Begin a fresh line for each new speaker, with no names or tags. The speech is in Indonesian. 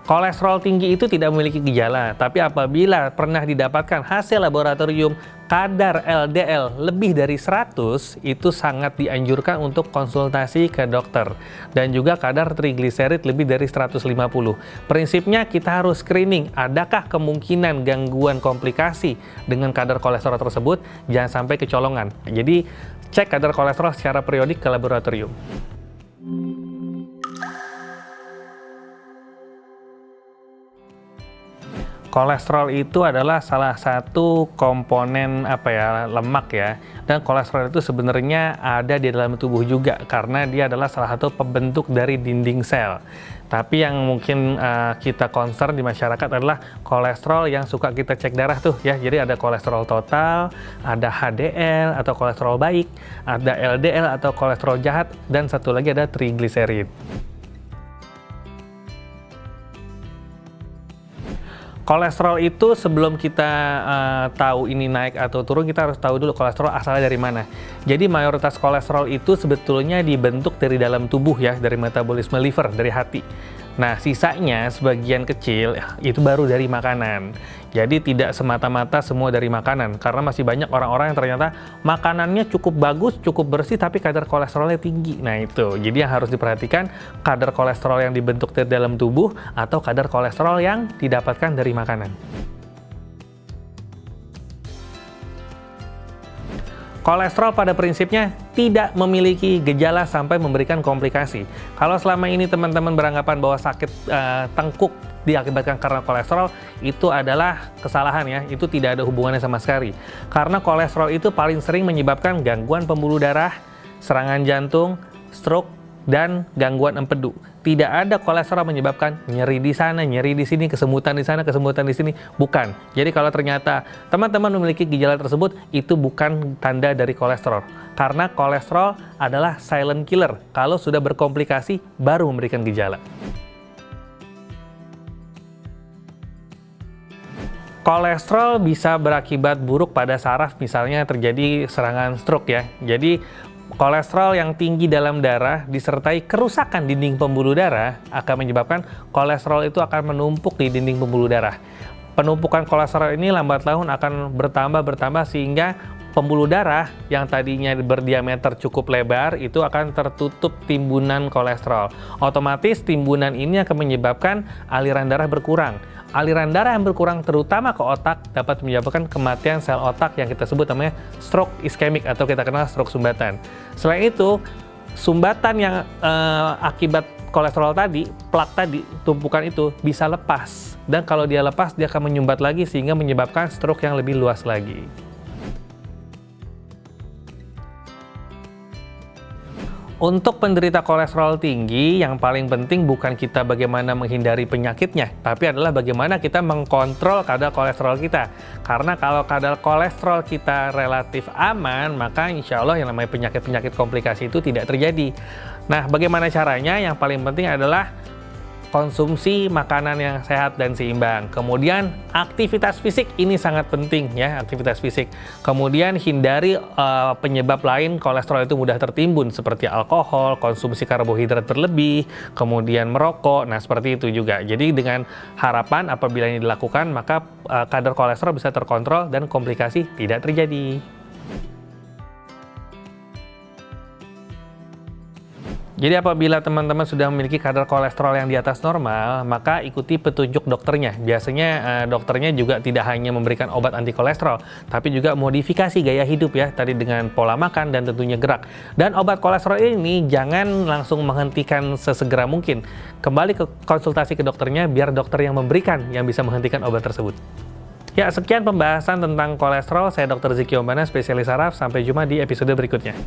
Kolesterol tinggi itu tidak memiliki gejala, tapi apabila pernah didapatkan hasil laboratorium kadar LDL lebih dari 100, itu sangat dianjurkan untuk konsultasi ke dokter. Dan juga kadar trigliserid lebih dari 150. Prinsipnya kita harus screening, adakah kemungkinan gangguan komplikasi dengan kadar kolesterol tersebut, jangan sampai kecolongan. Jadi cek kadar kolesterol secara periodik ke laboratorium. Kolesterol itu adalah salah satu komponen lemak ya. Dan kolesterol itu sebenarnya ada di dalam tubuh juga karena dia adalah salah satu pembentuk dari dinding sel. Tapi yang mungkin kita concern di masyarakat adalah kolesterol yang suka kita cek darah tuh ya. Jadi ada kolesterol total, ada HDL atau kolesterol baik, ada LDL atau kolesterol jahat, dan satu lagi ada trigliserid. Kolesterol itu sebelum kita tahu ini naik atau turun, kita harus tahu dulu kolesterol asalnya dari mana. Jadi mayoritas kolesterol itu sebetulnya dibentuk dari dalam tubuh ya, dari metabolisme liver, dari hati. Nah, sisanya sebagian kecil itu baru dari makanan. Jadi tidak semata-mata semua dari makanan, karena masih banyak orang-orang yang ternyata makanannya cukup bagus, cukup bersih, tapi kadar kolesterolnya tinggi. Nah itu, jadi yang harus diperhatikan kadar kolesterol yang dibentuk dari dalam tubuh atau kadar kolesterol yang didapatkan dari makanan. Kolesterol pada prinsipnya tidak memiliki gejala sampai memberikan komplikasi. Kalau selama ini teman-teman beranggapan bahwa sakit tengkuk diakibatkan karena kolesterol, itu adalah kesalahan ya, itu tidak ada hubungannya sama sekali. Karena kolesterol itu paling sering menyebabkan gangguan pembuluh darah, serangan jantung, stroke, dan gangguan empedu. Tidak ada kolesterol menyebabkan nyeri di sana, nyeri di sini, kesemutan di sana, kesemutan di sini. Bukan. Jadi kalau ternyata teman-teman memiliki gejala tersebut, itu bukan tanda dari kolesterol. Karena kolesterol adalah silent killer. Kalau sudah berkomplikasi, baru memberikan gejala. Kolesterol bisa berakibat buruk pada saraf, misalnya terjadi serangan stroke ya. Jadi kolesterol yang tinggi dalam darah disertai kerusakan dinding pembuluh darah akan menyebabkan kolesterol itu akan menumpuk di dinding pembuluh darah. Penumpukan kolesterol ini lambat laun akan bertambah sehingga pembuluh darah yang tadinya berdiameter cukup lebar itu akan tertutup timbunan kolesterol. Otomatis timbunan ini akan menyebabkan aliran darah berkurang. Aliran darah yang berkurang terutama ke otak dapat menyebabkan kematian sel otak yang kita sebut namanya stroke iskemik atau kita kenal stroke sumbatan. Selain itu, sumbatan yang akibat kolesterol tadi, plak tadi, tumpukan itu bisa lepas. Dan kalau dia lepas, dia akan menyumbat lagi sehingga menyebabkan stroke yang lebih luas lagi. Untuk penderita kolesterol tinggi, yang paling penting bukan kita bagaimana menghindari penyakitnya, tapi adalah bagaimana kita mengkontrol kadar kolesterol kita. Karena kalau kadar kolesterol kita relatif aman, maka insya Allah yang namanya penyakit-penyakit komplikasi itu tidak terjadi. Nah, bagaimana caranya? Yang paling penting adalah konsumsi makanan yang sehat dan seimbang. Kemudian aktivitas fisik ini sangat penting ya, aktivitas fisik. Kemudian hindari penyebab lain kolesterol itu mudah tertimbun seperti alkohol, konsumsi karbohidrat berlebih, kemudian merokok. Nah, seperti itu juga. Jadi dengan harapan apabila ini dilakukan, maka kadar kolesterol bisa terkontrol dan komplikasi tidak terjadi. Jadi apabila teman-teman sudah memiliki kadar kolesterol yang di atas normal, maka ikuti petunjuk dokternya. Biasanya dokternya juga tidak hanya memberikan obat anti kolesterol, tapi juga modifikasi gaya hidup ya, tadi dengan pola makan dan tentunya gerak. Dan obat kolesterol ini jangan langsung menghentikan sesegera mungkin. Kembali ke konsultasi ke dokternya biar dokter yang memberikan yang bisa menghentikan obat tersebut. Ya, sekian pembahasan tentang kolesterol. Saya Dr. Ziki Ombana, spesialis saraf. Sampai jumpa di episode berikutnya.